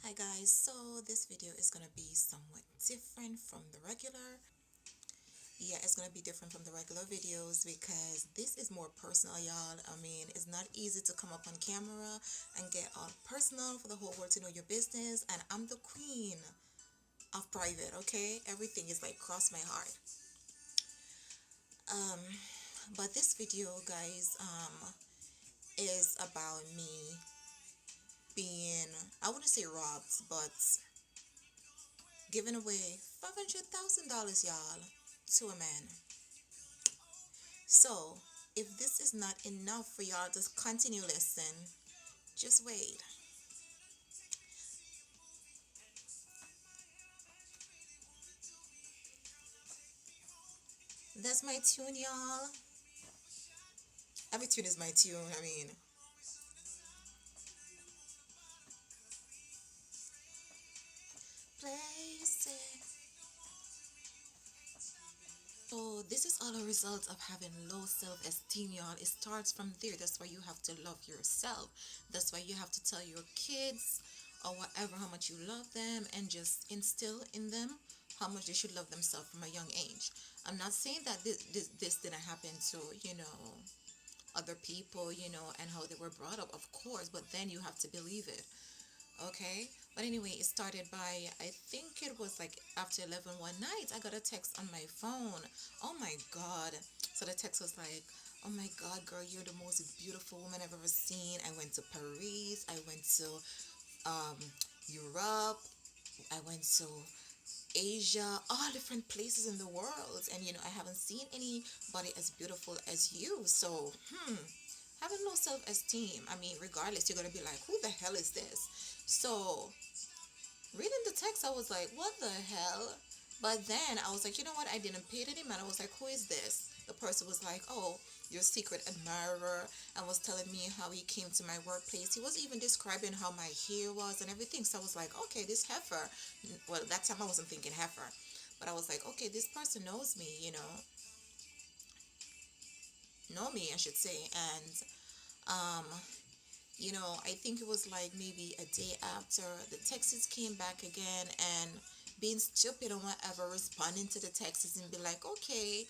Hi guys, so this video is gonna be somewhat different from the regular. Yeah, it's gonna be different from the regular videos because this is more personal, y'all. I mean, it's not easy to come up on camera and get all personal for the whole world to know your business. And I'm the queen of private, okay? Everything is like cross my heart. Um, but this video, guys, is about me being, I wouldn't say robbed, but giving away $500,000, y'all, to a man. So, if this is not enough for y'all to continue listen, just wait. That's my tune, y'all. Every tune is my tune. I mean, place it. So this is all a result of having low self-esteem, y'all. It starts from there. That's why you have to love yourself. That's why you have to tell your kids or whatever how much you love them and just instill in them how much they should love themselves from a young age. I'm not saying that this didn't happen to, other people, and how they were brought up, of course, but then you have to believe it. Okay, but anyway, it started by, I think it was like after 11 one night. I got a text on my phone. Oh my god. So the text was like, oh my god, girl, you're the most beautiful woman I've ever seen. I went to Paris, I went to um Europe, I went to Asia, all different places in the world, and I haven't seen anybody as beautiful as you. So having low self-esteem, I mean, regardless, you're gonna be like, who the hell is this? So reading the text, I was like, what the hell? But then I was like, you know what? I didn't pay it him, and I was like, who is this? The person was like, oh, your secret admirer, and was telling me how he came to my workplace. He was even describing how my hair was and everything. So I was like, okay, this heifer. Well, that time I wasn't thinking heifer, but I was like, okay, this person knows me, know me, I should say. And um, I think it was like maybe a day after the texts came back again, and being stupid and whatever, responding to the texts and be like, okay,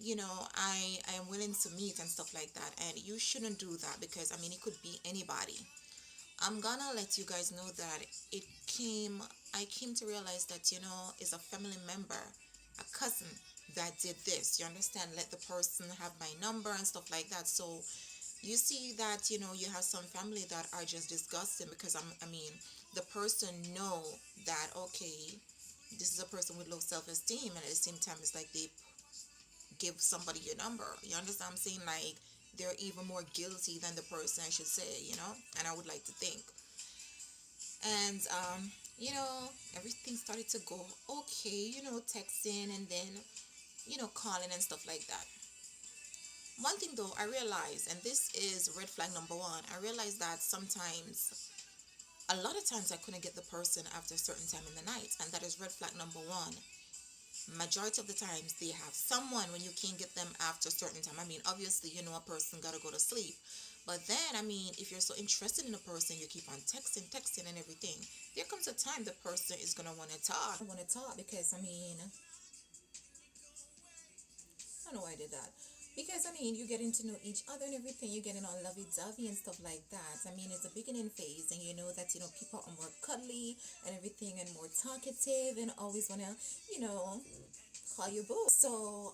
I am willing to meet and stuff like that. And you shouldn't do that because, I mean, it could be anybody. I'm gonna let you guys know that it came, I came to realize that, it's a family member, a cousin that did this. You understand? Let the person have my number and stuff like that. So you see that you have some family that are just disgusting because I mean the person know that, okay, this is a person with low self-esteem, and at the same time it's like they give somebody your number. You understand what I'm saying? Like, they're even more guilty than the person, I should say, and I would like to think. And everything started to go okay, texting, and then calling and stuff like that. One thing though, I realized, and this is red flag number one, I realized that sometimes, a lot of times, I couldn't get the person after a certain time in the night, and that is red flag number one. Majority of the times, they have someone when you can't get them after a certain time. I mean, obviously, a person gotta go to sleep. But then, I mean, if you're so interested in a person, you keep on texting, texting, and everything. There comes a time the person is gonna want to talk. I want to talk because, I mean, I don't know why I did that. Because I mean, you're getting to know each other and everything. You're getting all lovey-dovey and stuff like that. I mean, it's a beginning phase, and you know that people are more cuddly and everything, and more talkative, and always wanna, you know, call you boo. So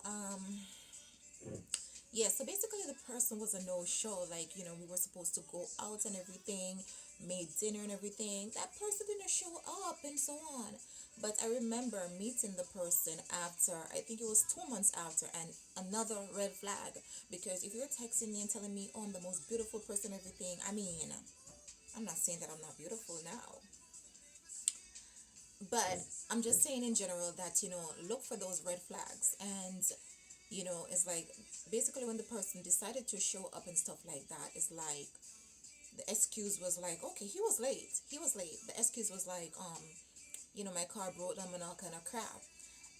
yeah. So basically, the person was a no-show. Like, we were supposed to go out and everything, made dinner and everything. That person didn't show up, and so on. But I remember meeting the person after, I think it was 2 months after, and another red flag. Because if you're texting me and telling me, oh, I'm the most beautiful person, everything, I mean, I'm not saying that I'm not beautiful now. But I'm just saying in general that, look for those red flags. And, it's like basically when the person decided to show up and stuff like that, it's like the excuse was like, okay, he was late. He was late. The excuse was like, my car broke down and all kind of crap.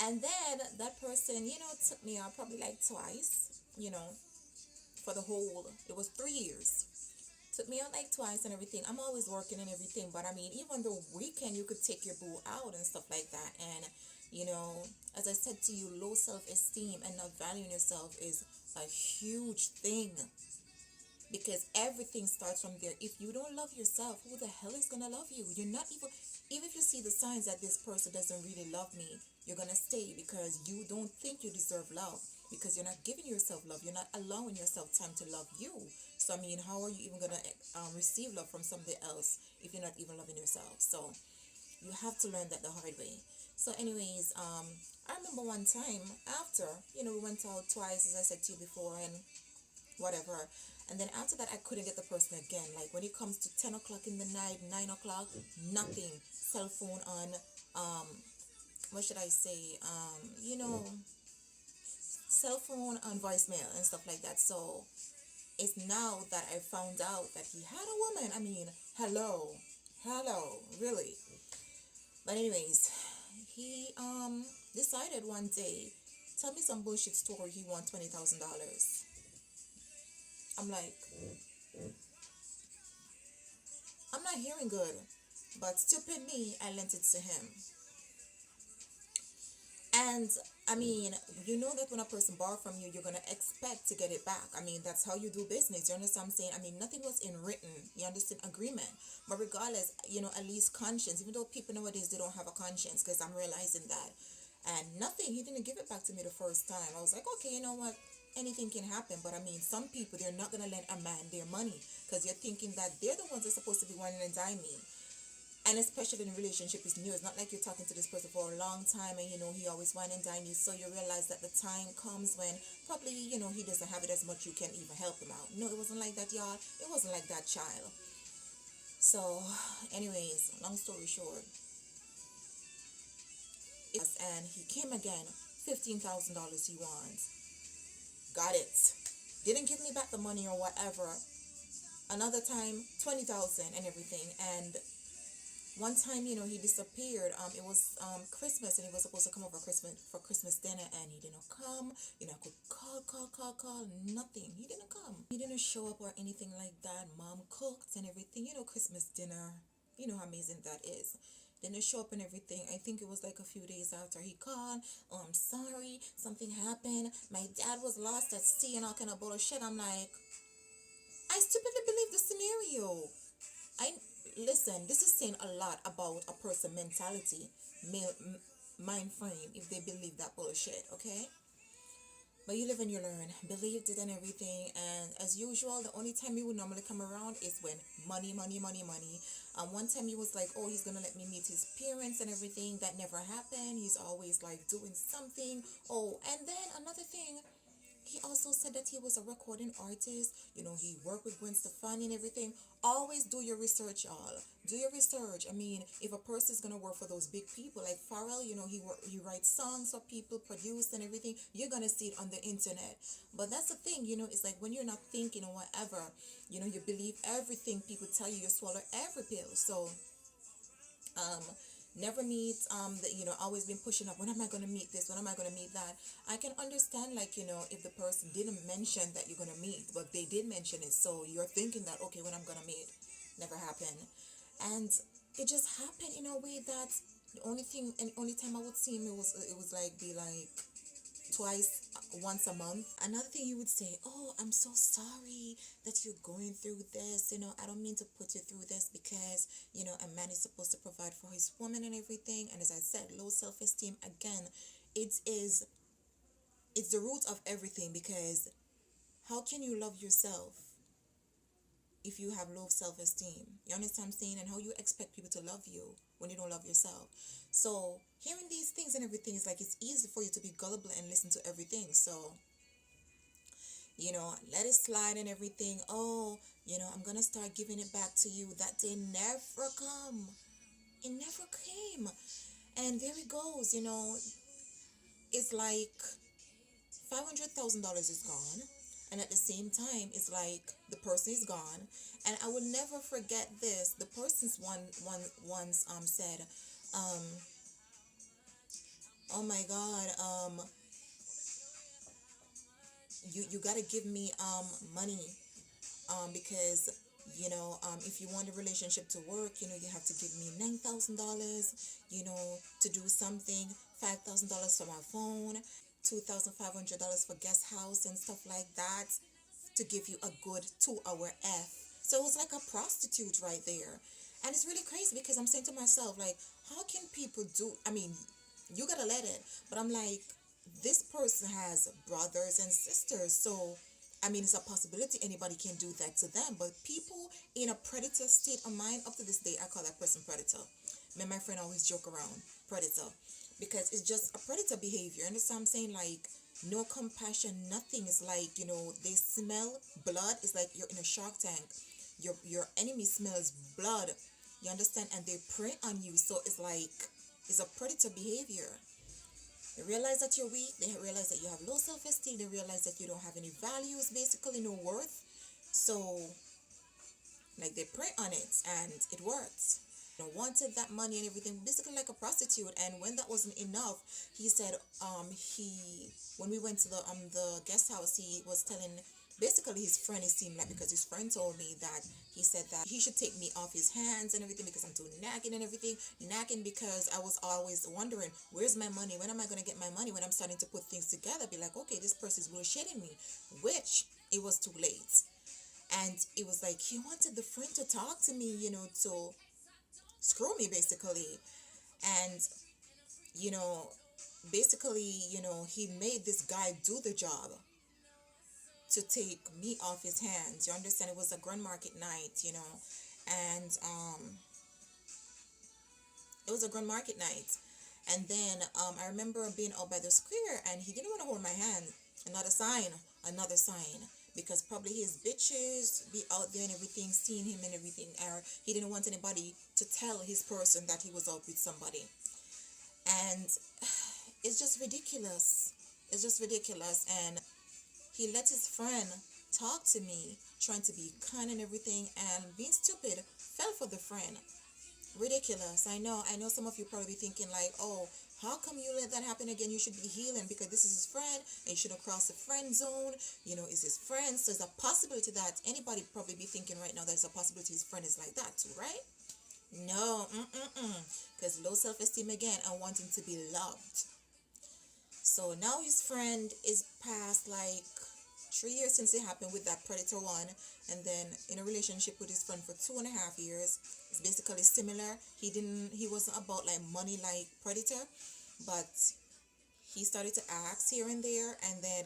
And then that person, took me out probably like twice, for the whole, it was 3 years. Took me out like twice and everything. I'm always working and everything, but I mean, even the weekend, you could take your boo out and stuff like that. And, you know, as I said to you, low self esteem and not valuing yourself is a huge thing because everything starts from there. If you don't love yourself, who the hell is gonna love you? You're not even if you see the signs that this person doesn't really love me, you're gonna stay because you don't think you deserve love because you're not giving yourself love. You're not allowing yourself time to love you. So I mean, how are you even gonna receive love from somebody else if you're not even loving yourself? So you have to learn that the hard way. So, anyways, I remember one time after, we went out twice, as I said to you before, and whatever. And then after that, I couldn't get the person again. Like when it comes to 10 o'clock in the night, 9 o'clock, nothing. Cell phone on, what should I say? Cell phone on voicemail and stuff like that. So it's now that I found out that he had a woman. I mean, hello, really. But anyways, he decided one day, tell me some bullshit story. He won $20,000. I'm like, I'm not hearing good. But stupid me, I lent it to him. And I mean, you know that when a person borrow from you, you're gonna expect to get it back. I mean, that's how you do business. You understand what I'm saying? I mean, nothing was in written. You understand agreement. But regardless, at least conscience. Even though people nowadays they don't have a conscience, because I'm realizing that. And nothing. He didn't give it back to me the first time. I was like, okay, you know what? Anything can happen. But I mean, some people they're not gonna lend a man their money because they're thinking that they're the ones that's supposed to be whining and diming. And especially in a relationship is new. It's not like you're talking to this person for a long time and he always wine and dine you. So you realize that the time comes when probably he doesn't have it as much. You can even help him out. No, it wasn't like that, y'all. It wasn't like that, child. So anyways, long story short, and he came again. $15,000 he wants. Got it. Didn't give me back the money or whatever. Another time 20,000 and everything. And one time, he disappeared. It was Christmas, and he was supposed to come over Christmas dinner, and he didn't come. I could call, nothing. He didn't come. He didn't show up or anything like that. Mom cooked and everything. Christmas dinner. You know how amazing that is. Didn't show up and everything. I think it was like a few days after he called. Oh, I'm sorry. Something happened. My dad was lost at sea and all kind of bullshit. I'm like, I stupidly believe the scenario. I listen. This is saying a lot about a person mentality, mind frame. If they believe that bullshit, okay. But you live and you learn. Believed it and everything. And as usual, the only time he would normally come around is when money, money, money, money. One time he was like, oh, he's gonna let me meet his parents and everything. That never happened. He's always like doing something. Oh, and then another thing. He also said that he was a recording artist. He worked with Gwen Stefani and everything. Always do your research, y'all. Do your research. I mean, if a person is gonna work for those big people like Pharrell, he writes songs for people, produce and everything. You're gonna see it on the internet. But that's the thing, it's like when you're not thinking or whatever, you believe everything people tell you. You swallow every pill. So, um, never meet always been pushing up, when am I going to meet this, when am I going to meet that. I can understand, like, if the person didn't mention that you're going to meet, but they did mention it, so you're thinking that, okay, when I'm going to meet, never happened. And it just happened in a way that the only thing and only time I would see him, it was like be like twice, once a month. Another thing he would say, oh, I'm so sorry that you're going through this. I don't mean to put you through this because, a man is supposed to provide for his woman and everything. And as I said, low self-esteem, again, it's the root of everything, because how can you love yourself if you have low self-esteem? You understand what I'm saying? And how you expect people to love you when you don't love yourself. So hearing these things and everything is like, it's easy for you to be gullible and listen to everything. So, let it slide and everything. Oh, I'm gonna start giving it back to you. That day never come. It never came. And there it goes, it's like $500,000 is gone. And at the same time, it's like the person is gone. And I will never forget this. The person's once said, oh my God, you gotta give me money, because If you want a relationship to work, you have to give me $9,000, to do something, $5,000 for my phone, $2,500 for guest house and stuff like that, to give you a good 2 hour F. So it was like a prostitute right there. And it's really crazy because I'm saying to myself, like, how can people do, I mean, you gotta let it. But I'm like, this person has brothers and sisters. So, I mean, it's a possibility anybody can do that to them. But people in a predator state of mind, up to this day, I call that person predator. Me and my friend always joke around, predator. Because it's just a predator behavior. Understand what I'm saying? Like, no compassion, nothing. It's like, they smell blood. It's like you're in a shark tank. Your enemy smells blood. You understand? And they prey on you. So it's like, it's a predator behavior. They realize that you're weak. They realize that you have low self-esteem. They realize that you don't have any values, basically no worth. So, like, they prey on it, and it works. Wanted that money and everything, basically like a prostitute. And when that wasn't enough, he said, he when we went to the guest house, he was telling basically his friend, it seemed like, because his friend told me that he said that he should take me off his hands and everything because I'm too nagging and everything. Nagging because I was always wondering, where's my money? When am I going to get my money? When I'm starting to put things together, be like, okay, this person's bullshitting me, which it was too late. And it was like he wanted the friend to talk to me, to screw me basically. And, you know, basically, he made this guy do the job to take me off his hands. You understand? It was a grand market night, and it was a grand market night. And then I remember being out by the square, and he didn't want to hold my hand. Another sign, because probably his bitches be out there and everything, seeing him and everything, or he didn't want anybody to tell his person that he was out with somebody. And it's just ridiculous. It's just ridiculous. And he let his friend talk to me, trying to be kind and everything, and being stupid, fell for the friend. Ridiculous. I know some of you probably thinking like, oh, how come you let that happen again? You should be healing because this is his friend and you shouldn't cross the friend zone. Is his friend. So there's a possibility that anybody probably be thinking right now there's a possibility his friend is like that too, right? No, because low self-esteem again and wanting to be loved. So now his friend is past like 3 years since it happened with that predator one, and then in a relationship with his friend for 2.5 years. It's basically similar. He wasn't about like money like predator, but he started to ask here and there, and then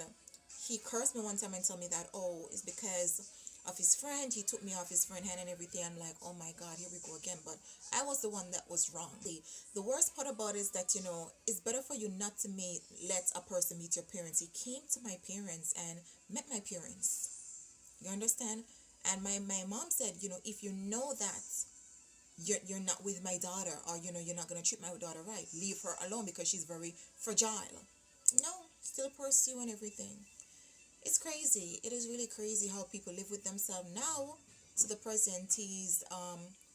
he cursed me one time and told me that, oh, it's because of his friend. He took me off his friend hand and everything. I'm like, oh my god, here we go again. But I was the one that was wrong. The worst part about it is that, it's better for you not to let a person meet your parents. He came to my parents and met my parents. You understand? And my mom said, if you know that you're not with my daughter, or you're not going to treat my daughter right, leave her alone because she's very fragile. No, still pursue and everything. It's crazy. It is really crazy how people live with themselves now. To the present, he's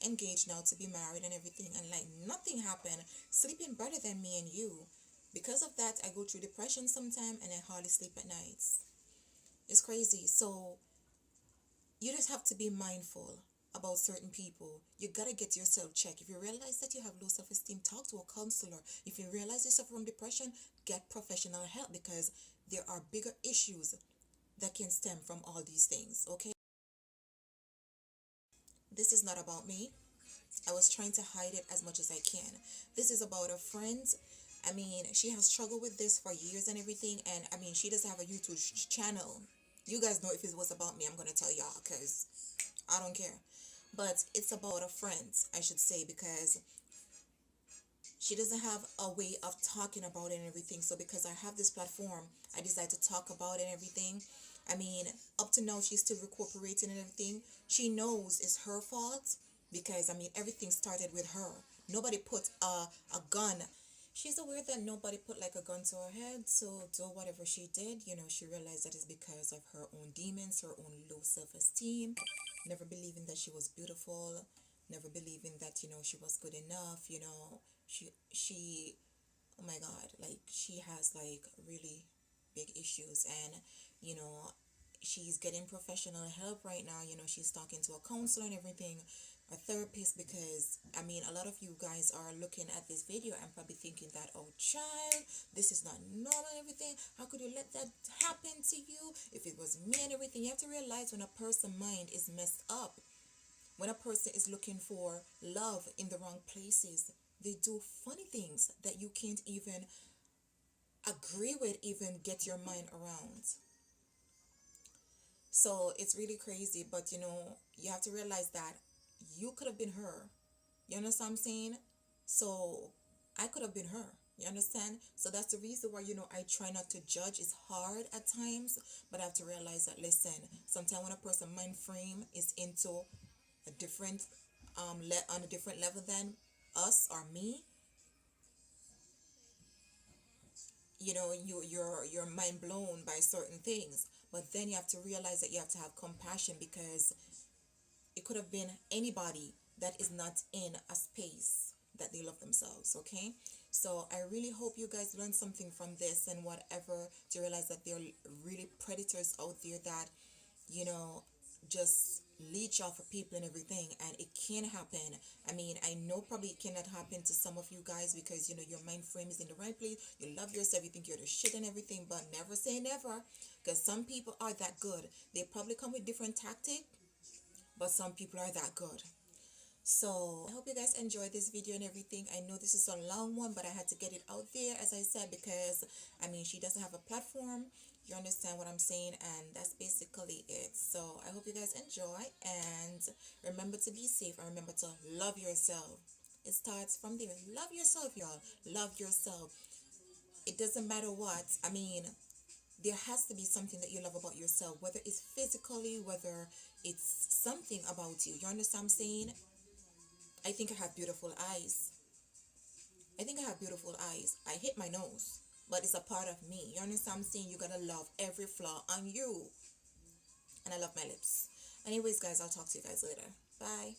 engaged now to be married and everything, and like nothing happened, sleeping better than me and you. Because of that, I go through depression sometimes, and I hardly sleep at nights. It's crazy. So you just have to be mindful about certain people. You gotta get yourself checked. If you realize that you have low self-esteem, talk to a counselor. If you realize you suffer from depression, get professional help, because there are bigger issues that can stem from all these things. Okay, this is not about me. I was trying to hide it as much as I can. This is about a friend. I mean, she has struggled with this for years and everything, and I mean, she doesn't have a YouTube channel. You guys know if it was about me, I'm gonna tell y'all, because I don't care. But it's about a friend, I should say, because she doesn't have a way of talking about it and everything. So because I have this platform, I decided to talk about it and everything. I mean, up to now, she's still recuperating and everything. She knows it's her fault, because I mean, everything started with her. Nobody put a gun. She's aware that nobody put like a gun to her head. So do whatever she did, she realized that it's because of her own demons, her own low self-esteem, never believing that she was beautiful, never believing that, she was good enough. She oh my god, like she has like really big issues. And you know she's getting professional help right now. She's talking to a counselor and everything, a therapist, because I mean, a lot of you guys are looking at this video and probably thinking that, oh, child, this is not normal and everything. How could you let that happen to you? If it was me and everything, you have to realize when a person's mind is messed up, when a person is looking for love in the wrong places, they do funny things that you can't even agree with, even get your mind around. So it's really crazy, but you have to realize that you could have been her. You understand what I'm saying? So I could have been her. You understand? So that's the reason why, I try not to judge. It's hard at times, but I have to realize that, listen, sometimes when a person mind frame is into a different on a different level than us or me, you're mind blown by certain things. But then you have to realize that you have to have compassion, because it could have been anybody that is not in a space that they love themselves. Okay, so I really hope you guys learn something from this and whatever, to realize that there are really predators out there that you know just leech off of people and everything, and it can happen. I mean, I know probably it cannot happen to some of you guys, because your mind frame is in the right place. You love yourself, you think you're the shit and everything, but never say never, because some people are that good. They probably come with different tactics, but some people are that good. So I hope you guys enjoyed this video and everything. I know this is a long one, but I had to get it out there, as I said, because I mean, she doesn't have a platform. You understand what I'm saying? And that's basically it. So I hope you guys enjoy, and remember to be safe, and remember to love yourself. It starts from there. Love yourself, y'all. Love yourself. It doesn't matter what. I mean, there has to be something that you love about yourself, whether it's physically, whether it's something about you. You understand what I'm saying? I think I have beautiful eyes. I think I have beautiful eyes. I hit my nose, but it's a part of me. You understand what I'm saying? You gotta love every flaw on you. And I love my lips. Anyways, guys, I'll talk to you guys later. Bye.